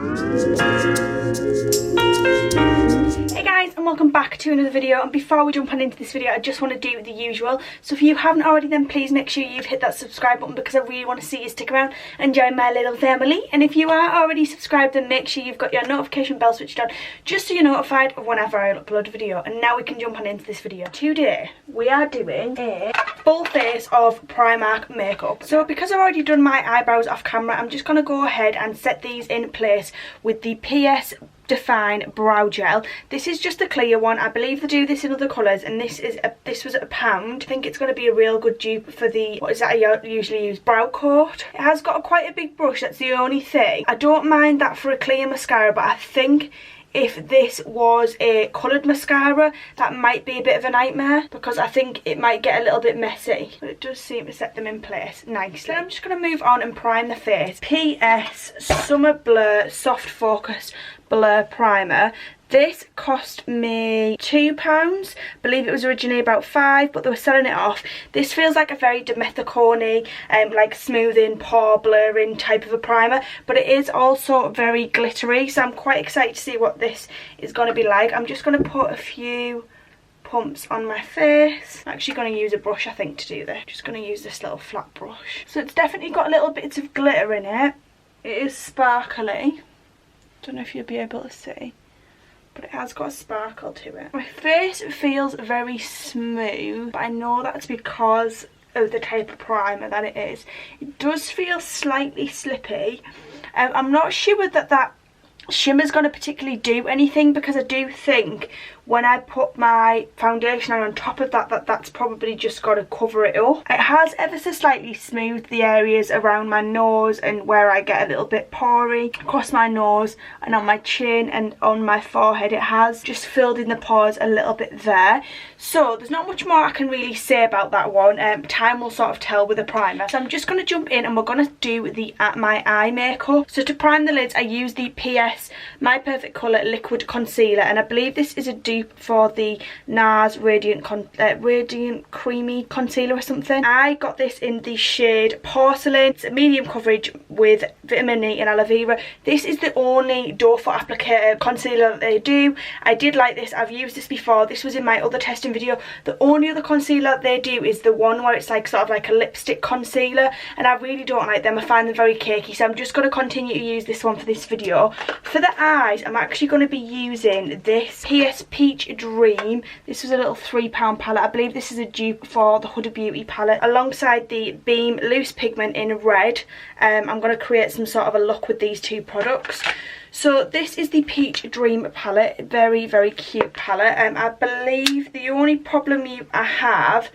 Hey guys, and welcome back to another video. And before we jump on into this video, I just want to do the usual. So if you haven't already, then please make sure you've hit that subscribe button, because I really want to see you stick around and join my little family. And if you are already subscribed, then make sure you've got your notification bell switched on, just so you're notified of whenever I upload a video. And now we can jump on into this video. Today we are doing a full face of Primark makeup. So because I've already done my eyebrows off camera, I'm just going to go ahead and set these in place with the PS Define brow gel. This is just a clear one. I believe they do this in other colours, and this was at £1. I think it's going to be a real good dupe for the, what is that I usually use, brow coat. It has got quite a big brush, that's the only thing. I don't mind that for a clear mascara, but I think if this was a coloured mascara, that might be a bit of a nightmare, because I think it might get a little bit messy. But it does seem to set them in place nicely. Then I'm just going to move on and prime the face. PS Summer Blur Soft Focus Blur Primer. This cost me £2. I believe it was originally about £5, but they were selling it off. This feels like a very Demethicone, like smoothing, pore blurring type of a primer, but it is also very glittery, so I'm quite excited to see what this is going to be like. I'm just going to put a few pumps on my face. I'm actually going to use a brush, I think, to do this. Just going to use this little flat brush. So it's definitely got little bits of glitter in it. It is sparkly. Don't know if you'll be able to see, but it has got a sparkle to it. My face feels very smooth, but I know that's because of the type of primer that it is. It does feel slightly slippy. I'm not sure that shimmer's going to particularly do anything, because I do think when I put my foundation on top of that, that's probably just got to cover it up. It has ever so slightly smoothed the areas around my nose and where I get a little bit pory across my nose and on my chin and on my forehead. It has just filled in the pores a little bit there. So there's not much more I can really say about that one. Time will sort of tell with the primer. So I'm just going to jump in and we're going to do my eye makeup. So to prime the lids, I use the PS My Perfect Colour Liquid Concealer, and I believe this is a dupe for the NARS Radiant Creamy Concealer or something. I got this in the shade Porcelain. It's a medium coverage with vitamin E and aloe vera. This is the only doe foot applicator concealer that they do. I did like this. I've used this before. This was in my other testing video. The only other concealer they do is the one where it's like sort of like a lipstick concealer, and I really don't like them. I find them very cakey, so I'm just going to continue to use this one for this video. For the eyes, I'm actually going to be using this PS Peach Dream. This was a little £3 palette. I believe this is a dupe for the Huda Beauty palette, alongside the Beam Loose Pigment in red. I'm going to create some sort of a look with these two products. So this is the Peach Dream palette. Very, very cute palette. I believe the only problem I have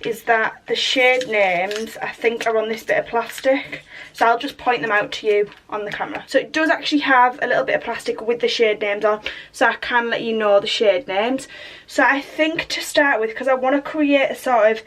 is that the shade names, I think, are on this bit of plastic. So I'll just point them out to you on the camera. So it does actually have a little bit of plastic with the shade names on, so I can let you know the shade names. So I think to start with, because I want to create a sort of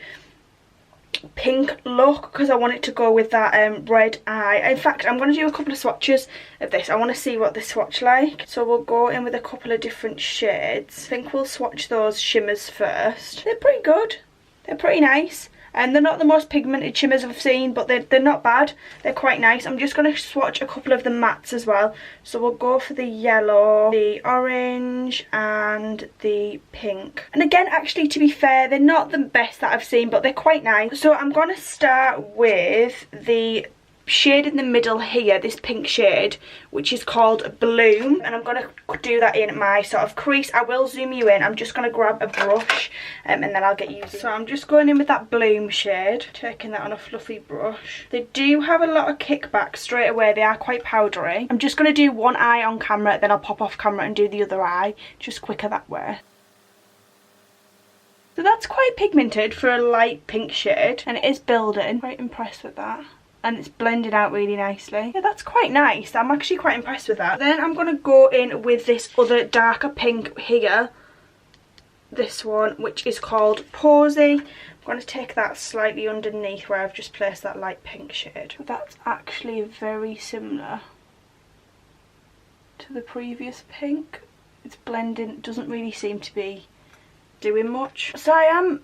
pink look, because I want it to go with that red eye. In fact, I'm going to do a couple of swatches of this. I want to see what this swatch like. So we'll go in with a couple of different shades. I think we'll swatch those shimmers first. They're pretty good. They're pretty nice. And they're not the most pigmented shimmers I've seen, but they're not bad. They're quite nice. I'm just going to swatch a couple of the mattes as well. So we'll go for the yellow, the orange, and the pink. And again, actually, to be fair, they're not the best that I've seen, but they're quite nice. So I'm going to start with the shade in the middle here, this pink shade, which is called Bloom, and I'm going to do that in my sort of crease. I will zoom you in. I'm just going to grab a brush and then I'll get used. So I'm just going in with that Bloom shade, taking that on a fluffy brush. They do have a lot of kickback straight away. They are quite powdery. I'm just going to do one eye on camera, then I'll pop off camera and do the other eye, just quicker that way. So that's quite pigmented for a light pink shade, and it is building. Quite impressed with that. And it's blended out really nicely. Yeah, that's quite nice. I'm actually quite impressed with that. Then I'm going to go in with this other darker pink here. This one, which is called Posy. I'm going to take that slightly underneath where I've just placed that light pink shade. That's actually very similar to the previous pink. It's blending, doesn't really seem to be doing much. So I am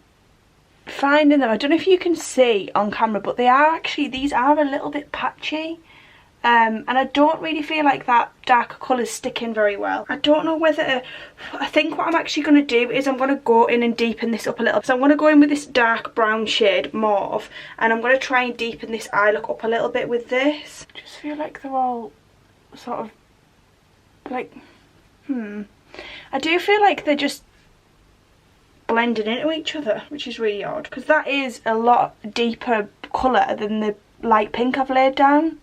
finding them, I don't know if you can see on camera, but they are actually, these are a little bit patchy. and I don't really feel like that darker colour's sticking very well. I don't know whether I think what I'm actually going to do is I'm going to go in and deepen this up a little. So I'm going to go in with this dark brown shade, mauve, and I'm going to try and deepen this eye look up a little bit with this. I just feel like they're all sort of like, I do feel like they're just blending into each other, which is really odd, because that is a lot deeper colour than the light pink I've laid down.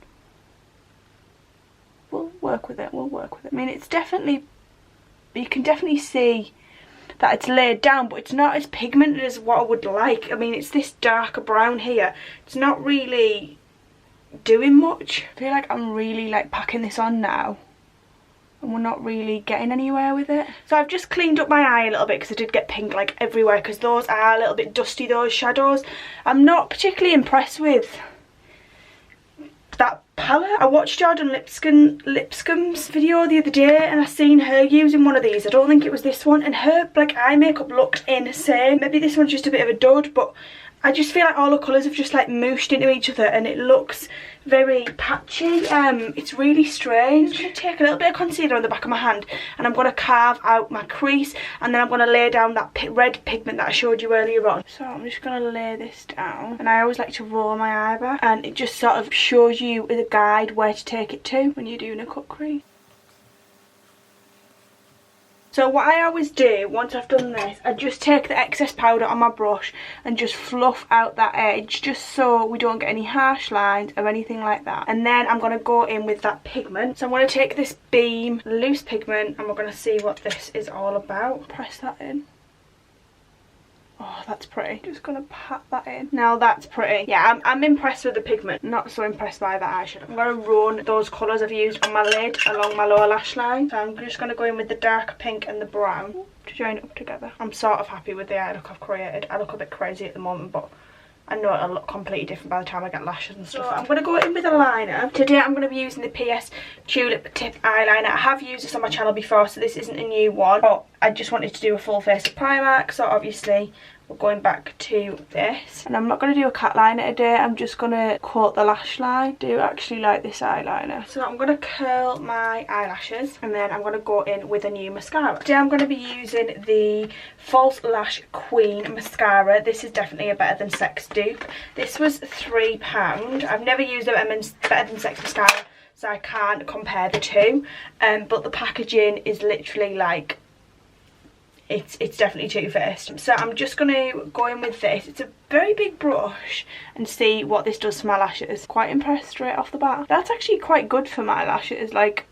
We'll work with it, we'll work with it. I mean, it's definitely, you can definitely see that it's laid down, but it's not as pigmented as what I would like. I mean, it's this darker brown here. It's not really doing much. I feel like I'm really like packing this on now, and we're not really getting anywhere with it. So I've just cleaned up my eye a little bit because I did get pink like everywhere, because those are a little bit dusty, those shadows. I'm not particularly impressed with that palette. I watched Jordan Lipscomb's video the other day, and I seen her using one of these. I don't think it was this one, and her like eye makeup looked insane. Maybe this one's just a bit of a dud, but I just feel like all the colours have just like mooshed into each other, and it looks very patchy. It's really strange. I'm going to take a little bit of concealer on the back of my hand, and I'm going to carve out my crease, and then I'm going to lay down that red pigment that I showed you earlier on. So I'm just going to lay this down, and I always like to roll my eye back, and it just sort of shows you as a guide where to take it to when you're doing a cut crease. So what I always do once I've done this, I just take the excess powder on my brush and just fluff out that edge, just so we don't get any harsh lines or anything like that. And then I'm going to go in with that pigment. So I'm going to take this Beam loose pigment, and we're going to see what this is all about. Press that in. Oh, that's pretty. Just gonna pat that in. Now that's pretty. Yeah, I'm impressed with the pigment. Not so impressed by that eyeshadow. I'm gonna run those colours I've used on my lid along my lower lash line. So I'm just gonna go in with the dark pink and the brown to join it up together. I'm sort of happy with the eye look I've created. I look a bit crazy at the moment, but I know it'll look completely different by the time I get lashes and stuff. So I'm going to go in with a liner. Today I'm going to be using the PS Tulip Tip eyeliner. I have used this on my channel before, so this isn't a new one. But I just wanted to do a full face of Primark, so obviously we're going back to this. And I'm not going to do a cat liner today. I'm just going to coat the lash line. I do actually like this eyeliner. So I'm going to curl my eyelashes, and then I'm going to go in with a new mascara. Today I'm going to be using the False Lash Queen mascara. This is definitely a Better Than Sex dupe. This was £3. I've never used a Better Than Sex mascara, so I can't compare the two. But the packaging is literally like, it's definitely Too Faced. So I'm just going to go in with this. It's a very big brush, and see what this does to my lashes. Quite impressed straight off the bat. That's actually quite good for my lashes. Like,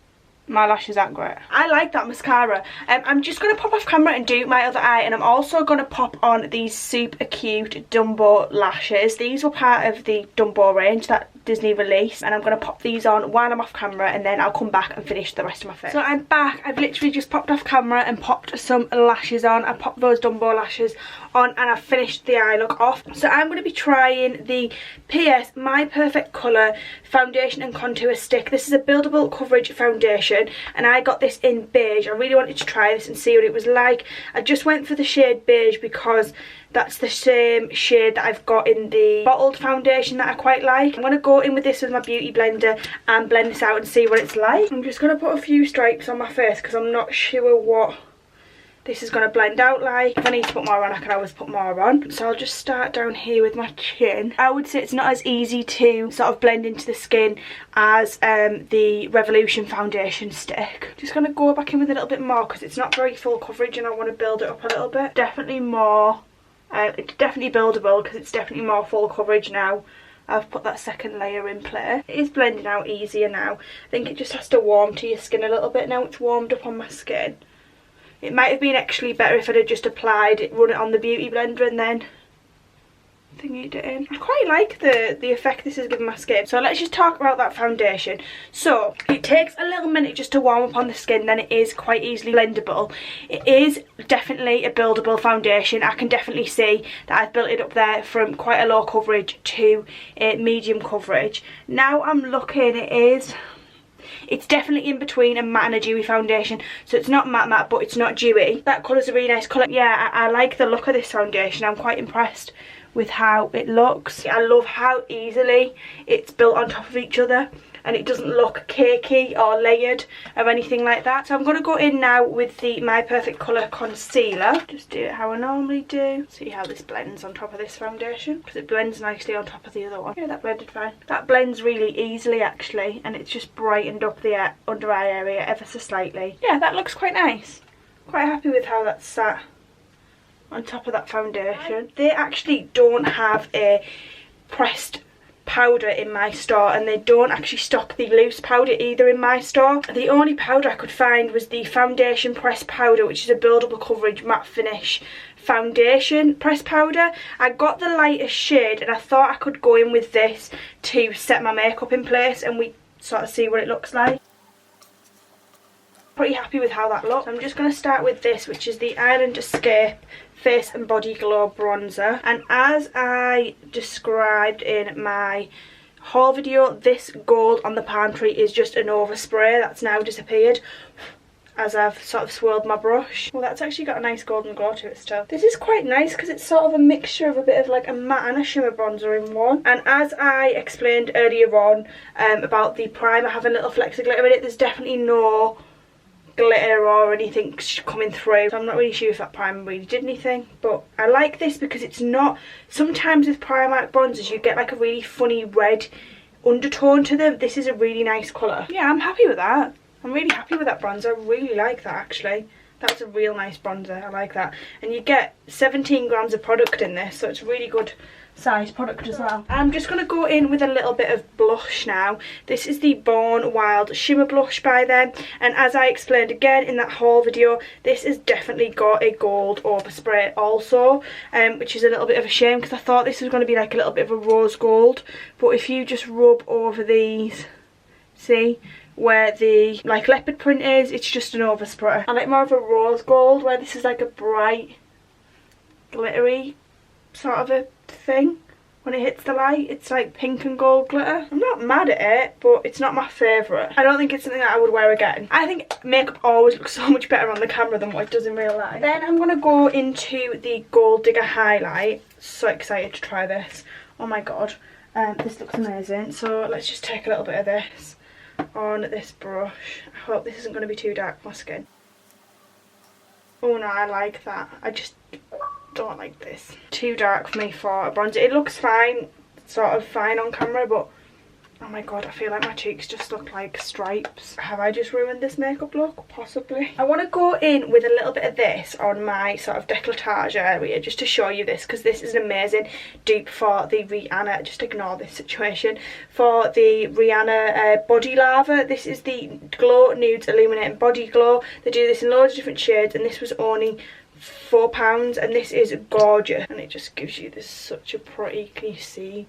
my lashes aren't great. I like that mascara. I'm just going to pop off camera and do my other eye, and I'm also going to pop on these super cute Dumbo lashes. These were part of the Dumbo range that Disney released, and I'm going to pop these on while I'm off camera, and then I'll come back and finish the rest of my face. So I'm back. I've literally just popped off camera and popped some lashes on. I popped those Dumbo lashes on, and I've finished the eye look off. So I'm going to be trying the PS My Perfect Colour foundation and contour stick. This is a buildable coverage foundation, and I got this in beige. I really wanted to try this and see what it was like. I just went for the shade beige because that's the same shade that I've got in the bottled foundation that I quite like. I'm going to go in with this with my beauty blender and blend this out and see what it's like. I'm just going to put a few stripes on my face because I'm not sure what this is going to blend out like. If I need to put more on, I can always put more on. So I'll just start down here with my chin. I would say it's not as easy to sort of blend into the skin as the Revolution foundation stick. Just going to go back in with a little bit more because it's not very full coverage, and I want to build it up a little bit. Definitely more, it's definitely buildable because it's definitely more full coverage now. I've put that second layer in place. It is blending out easier now. I think it just has to warm to your skin a little bit. Now it's warmed up on my skin. It might have been actually better if I'd have just applied it, run it on the beauty blender, and then thingied it in. I quite like the effect this is giving my skin. So let's just talk about that foundation. So it takes a little minute just to warm up on the skin, then it is quite easily blendable. It is definitely a buildable foundation. I can definitely see that I've built it up there from quite a low coverage to a medium coverage. Now I'm looking, it's definitely in between a matte and a dewy foundation. So it's not matte, but it's not dewy. That colour's a really nice colour. Yeah, I like the look of this foundation. I'm quite impressed with how it looks. I love how easily it's built on top of each other. and it doesn't look cakey or layered or anything like that. So I'm going to go in now with the My Perfect Colour concealer. Just do it how I normally do. See how this blends on top of this foundation, because it blends nicely on top of the other one. Yeah, that blended fine. That blends really easily actually, and it's just brightened up the under eye area ever so slightly. Yeah, that looks quite nice. Quite happy with how that's sat on top of that foundation. They actually don't have a pressed powder in my store, and they don't actually stock the loose powder either in my store. The only powder I could find was the foundation pressed powder, which is a buildable coverage matte finish foundation pressed powder. I got the lightest shade and I thought I could go in with this to set my makeup in place and we sort of see what it looks like. Pretty happy with how that looks. So I'm just going to start with this, which is the Island Escape Face and Body Glow Bronzer. And as I described in my haul video, this gold on the palm tree is just an overspray that's now disappeared as I've sort of swirled my brush. Well, that's actually got a nice golden glow to it still. This is quite nice because it's sort of a mixture of a bit of like a matte and a shimmer bronzer in one. And as I explained earlier on about the primer having a little flecks of glitter in it, there's definitely no glitter or anything coming through, so I'm not really sure if that primer really did anything. But I like this because it's not, sometimes with Primark bronzers you get like a really funny red undertone to them. This is a really nice colour. Yeah, I'm happy with that. I'm really happy with that bronzer. I really like that actually. That's a real nice bronzer. I like that. And you get 17 grams of product in this, so it's really good size product as well. I'm just going to go in with a little bit of blush now. This is the Born Wild Shimmer Blush by them, and as I explained again in that haul video, this has definitely got a gold overspray also, which is a little bit of a shame because I thought this was going to be like a little bit of a rose gold, but if you just rub over these, see where the like leopard print is, it's just an overspray. I like more of a rose gold, where this is like a bright glittery sort of a thing. When it hits the light, it's like pink and gold glitter. I'm not mad at it, but it's not my favourite. I don't think it's something that I would wear again. I think makeup always looks so much better on the camera than what it does in real life. Then I'm going to go into the Gold Digger highlight. So excited to try this. Oh my god, this looks amazing. So let's just take a little bit of this on this brush. I hope this isn't going to be too dark for my skin. Oh no, I like that. I just don't like this. Too dark for me for a bronzer. It looks fine, sort of fine on camera, but oh my god, I feel like my cheeks just look like stripes. Have I just ruined this makeup look? Possibly. I want to go in with a little bit of this on my sort of décolletage area just to show you this, because this is an amazing dupe for the Rihanna, just ignore this situation, for the Rihanna Body Lava. This is the Glow Nudes Illuminating Body Glow. They do this in loads of different shades, and this was only £4, and this is gorgeous, and it just gives you this such a pretty, can you see,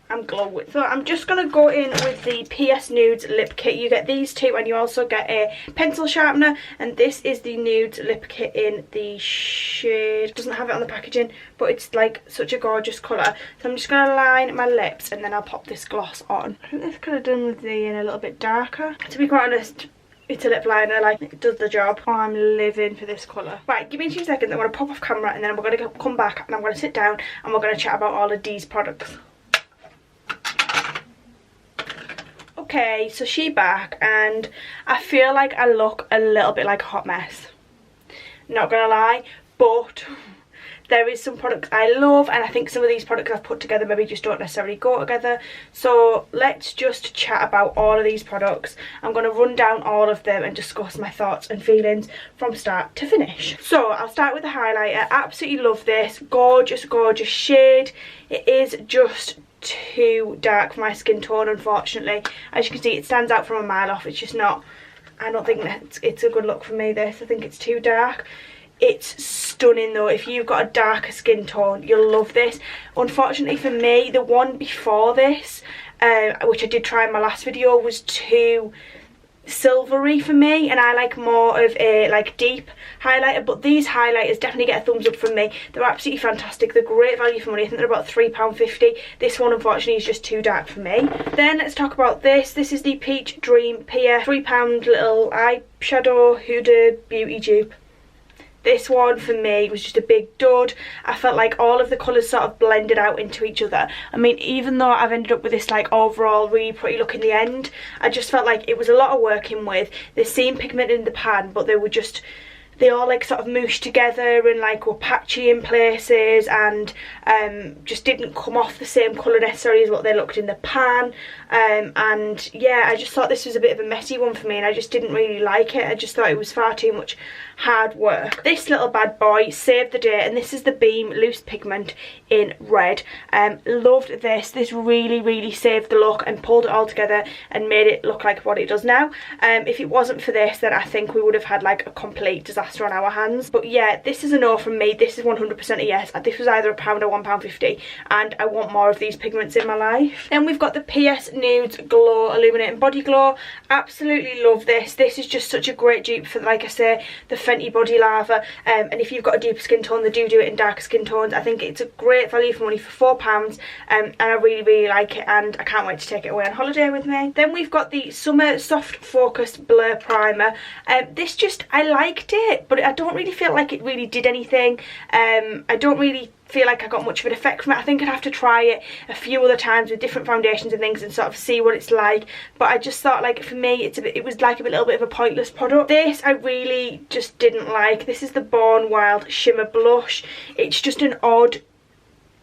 I'm glowing. So I'm just going to go in with the PS Nudes lip kit. You get these two, and you also get a pencil sharpener, and this is the Nudes lip kit in the shade, it doesn't have it on the packaging, but it's like such a gorgeous colour. So I'm just going to line my lips and then I'll pop this gloss on. I think this could have done with the in a little bit darker, to be quite honest. It's a lip liner, like, it does the job. Oh, I'm living for this colour. Right, give me 2 seconds. I'm going to pop off camera and then we're going to come back and I'm going to sit down and we're going to chat about all of these products. Okay, so she back, and I feel like I look a little bit like a hot mess. Not going to lie, but there is some products I love, and I think some of these products I've put together maybe just don't necessarily go together. So let's just chat about all of these products. I'm going to run down all of them and discuss my thoughts and feelings from start to finish. So I'll start with the highlighter. Absolutely love this. Gorgeous, gorgeous shade. It is just too dark for my skin tone, unfortunately. As you can see, it stands out from a mile off. It's just not, I don't think that it's a good look for me, this. I think it's too dark. It's stunning though. If you've got a darker skin tone, you'll love this. Unfortunately for me, the one before this, which I did try in my last video, was too silvery for me, and I like more of a like deep highlighter. But these highlighters definitely get a thumbs up from me. They're absolutely fantastic. They're great value for money. I think they're about £3.50. This one unfortunately is just too dark for me. Then let's talk about this. This is the Peach Dream Pia £3 little eyeshadow Huda Beauty dupe. This one for me was just a big dud. I felt like all of the colours sort of blended out into each other. I mean, even though I've ended up with this like overall really pretty look in the end, I just felt like it was a lot of working with. They seemed pigmented in the pan, but they were just, they all like sort of mooshed together and like were patchy in places, and just didn't come off the same colour necessarily as what they looked in the pan. And yeah, I just thought this was a bit of a messy one for me, and I just didn't really like it. I just thought it was far too much hard work. This little bad boy saved the day, and this is the Beam Loose Pigment in red. Loved this. This really saved the look and pulled it all together and made it look like what it does now. If it wasn't for this, then I think we would have had like a complete disaster on our hands. But yeah, this is a no from me. This is 100% a yes. This was either £1 or £1.50, and I want more of these pigments in my life. Then we've got the PS Nudes Glow Illuminating Body Glow. Absolutely love this. This is just such a great dupe for, like I say, the Fenty Body Lava. And if you've got a deeper skin tone, they do it in darker skin tones. I think it's a great value for money for £4, and I really like it, and I can't wait to take it away on holiday with me. Then we've got the Summer Soft Focus Blur Primer. This just, I liked it, but I don't really feel like it really did anything. I don't really feel like I got much of an effect from it. I think I'd have to try it a few other times with different foundations and things and sort of see what it's like. But I just thought, like, for me, it was like a little bit of a pointless product. This I really just didn't like. This is the Born Wild Shimmer Blush. It's just an odd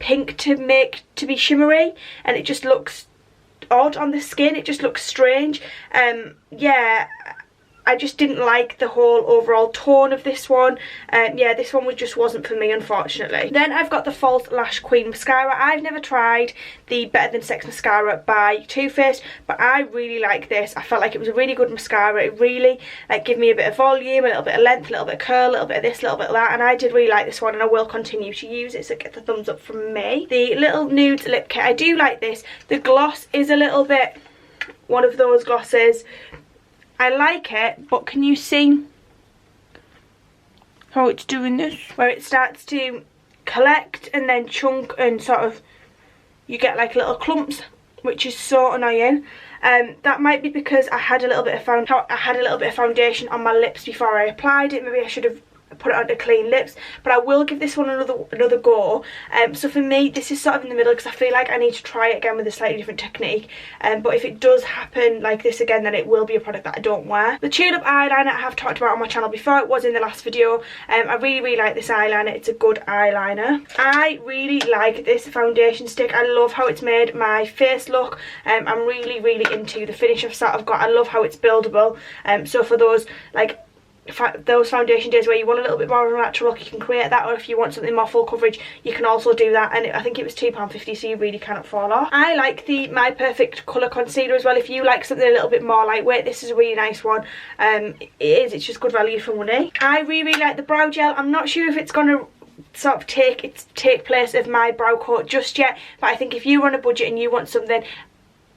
pink to make to be shimmery, and it just looks odd on the skin. It just looks strange. Yeah, I just didn't like the whole overall tone of this one. Yeah, this one just wasn't for me, unfortunately. Then I've got the False Lash Queen Mascara. I've never tried the Better Than Sex Mascara by Too Faced, but I really like this. I felt like it was a really good mascara. It really like gave me a bit of volume, a little bit of length, a little bit of curl, a little bit of this, a little bit of that, and I did really like this one, and I will continue to use it, so get the thumbs up from me. The Little Nude Lip Kit, I do like this. The gloss is a little bit one of those glosses. I like it, but can you see how it's doing this? Where it starts to collect and then chunk, and sort of you get like little clumps, which is so annoying. That might be because I had a little bit of foundation on my lips before I applied it. Maybe I should have put it onto clean lips, but I will give this one another go. So for me, this is sort of in the middle, because I feel like I need to try it again with a slightly different technique. But if it does happen like this again, then it will be a product that I don't wear. The Tulip eyeliner I have talked about on my channel before. It was in the last video. I really like this eyeliner. It's a good eyeliner. I really like this foundation stick. I love how it's made my face look. I'm really into the finish I've sort of got. I love how it's buildable. So for those like those foundation days where you want a little bit more of a natural look, you can create that, or if you want something more full coverage, you can also do that. And I think it was £2.50, so you really cannot fall off. I like the My Perfect Colour Concealer as well. If you like something a little bit more lightweight, this is a really nice one. It's just good value for money. I really like the brow gel. I'm not sure if it's going to sort of take place of my brow coat just yet, but I think if you're on a budget and you want something,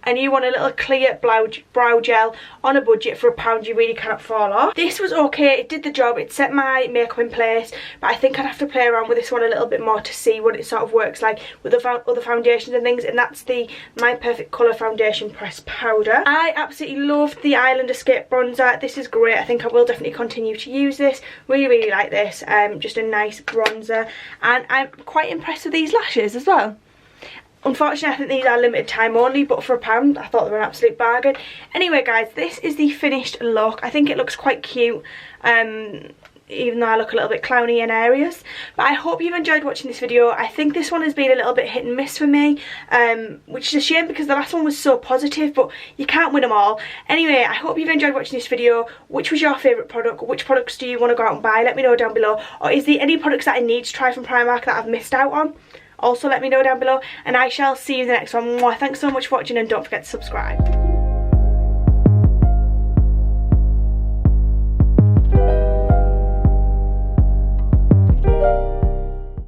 and you want a little clear brow gel on a budget for £1, you really cannot fall off. This was okay, it did the job, it set my makeup in place, but I think I'd have to play around with this one a little bit more to see what it sort of works like with the other foundations and things, and that's the My Perfect Colour Foundation Pressed Powder. I absolutely loved the Island Escape Bronzer. This is great. I think I will definitely continue to use this. Really like this. Just a nice bronzer, and I'm quite impressed with these lashes as well. Unfortunately, I think these are limited time only, but for £1, I thought they were an absolute bargain. Anyway, guys, this is the finished look. I think it looks quite cute, even though I look a little bit clowny in areas. But I hope you've enjoyed watching this video. I think this one has been a little bit hit and miss for me, which is a shame because the last one was so positive, but you can't win them all. Anyway, I hope you've enjoyed watching this video. Which was your favourite product? Which products do you want to go out and buy? Let me know down below. Or is there any products that I need to try from Primark that I've missed out on? Also let me know down below, and I shall see you in the next one. Mwah. Thanks so much for watching, and don't forget to subscribe.